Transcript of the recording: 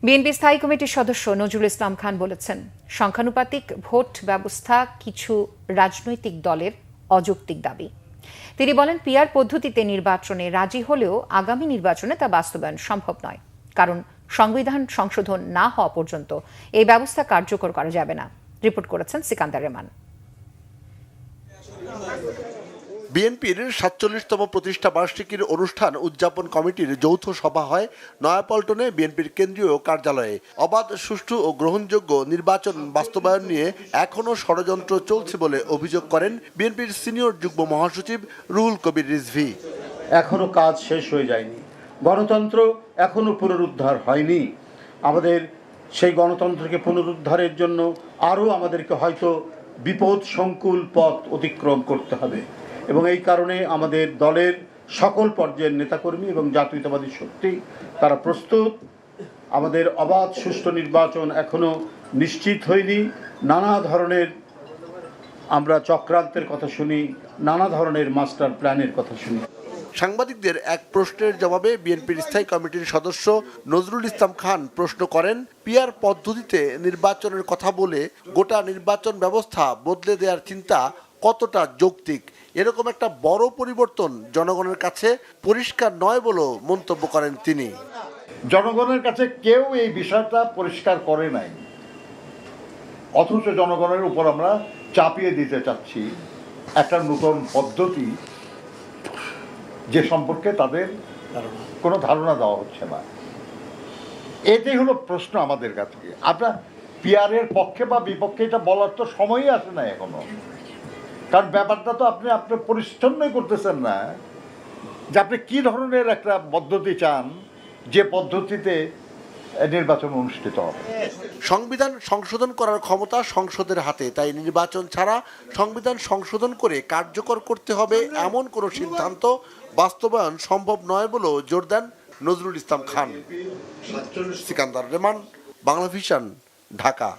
BNP স্থায়ী কমিটির সদস্য নজরুল ইসলাম খান বলেছেন, সংখ্যানুপাতিক ভোট ব্যবস্থা কিছু রাজনৈতিক দলের অযৌক্তিক দাবি। তিনি বলেন, পিআর পদ্ধতিতে নির্বাচনে রাজি হলেও আগামী নির্বাচনে তা বাস্তবায়ন সম্ভব নয়, কারণ সংবিধান সংশোধন না হওয়া পর্যন্ত এই ব্যবস্থা কার্যকর করা যাবে না। রিপোর্ট করেছেন সিকান্দার রেমান। বিএনপির ৪৭তম প্রতিষ্ঠা বার্ষিকীর অনুষ্ঠান উদযাপন কমিটির যৌথ সভা হয় নয়াপল্টনে বিএনপির কেন্দ্রীয় কার্যালয়ে। অবাধ, সুষ্ঠু ও গ্রহণযোগ্য নির্বাচন বাস্তবায়ন নিয়ে এখনও ষড়যন্ত্র চলছে বলে অভিযোগ করেন বিএনপির সিনিয়র যুগ্ম মহাসচিব রুহুল কবির রিজভী। এখনো কাজ শেষ হয়ে যায়নি, গণতন্ত্র এখনো পুনরুদ্ধার হয়নি। আমাদের সেই গণতন্ত্রকে পুনরুদ্ধারের জন্য আরও আমাদেরকে হয়তো বিপদ সংকুল পথ অতিক্রম করতে হবে এবং এই কারণে আমাদের দলের সকল পর্যায়ের নেতাকর্মী এবং জাতীয়তাবাদী শক্তি তারা প্রস্তুত। আমাদের অবাধ সুষ্ঠু নির্বাচন এখনো নিশ্চিত হয়নি। নানা ধরনের আমরা চক্রান্তের কথা শুনি, নানা ধরনের মাস্টার প্ল্যানের কথা শুনি। সাংবাদিকদের এক প্রশ্নের জবাবে বিএনপির স্থায়ী কমিটির সদস্য নজরুল ইসলাম খান প্রশ্ন করেন, পিআর পদ্ধতিতে নির্বাচনের কথা বলে গোটা নির্বাচন ব্যবস্থা বদলে দেওয়ার চিন্তা কতটা যৌক্তিক। এরকম একটা বড় পরিবর্তন জনগণের কাছে পরিষ্কার নয় বলেও মন্তব্য করেন তিনি। জনগণের কাছে কেউ এই বিষয়টা পরিষ্কার করে নাই, অথচ জনগণের উপর আমরা চাপিয়ে দিতে চাচ্ছি একটা নতুন পদ্ধতি যে সম্পর্কে তাদের কোনো ধারণা দেওয়া হচ্ছে না। এটাই হলো প্রশ্ন আমাদের কাছে। আপনার পিআরের পক্ষে বা বিপক্ষে এটা বলার তো সময়ই আসে না এখনো, কারণ ব্যাপারটা তো আপনি পরিচ্ছন্নই করতেছেন না যে আপনি কি ধরনের একটা পদ্ধতি চান যে পদ্ধতিতে নির্বাচন অনুষ্ঠিত হবে। সংবিধান সংশোধন করার ক্ষমতা সংসদের হাতে, তাই নির্বাচন ছাড়া সংবিধান সংশোধন করে কার্যকর করতে হবে এমন কোনো সিদ্ধান্ত বাস্তবায়ন সম্ভব নয় বলেও জোর দেন নজরুল ইসলাম খান। সিকান্দার রেমান, বাংলা ভিশন, ঢাকা।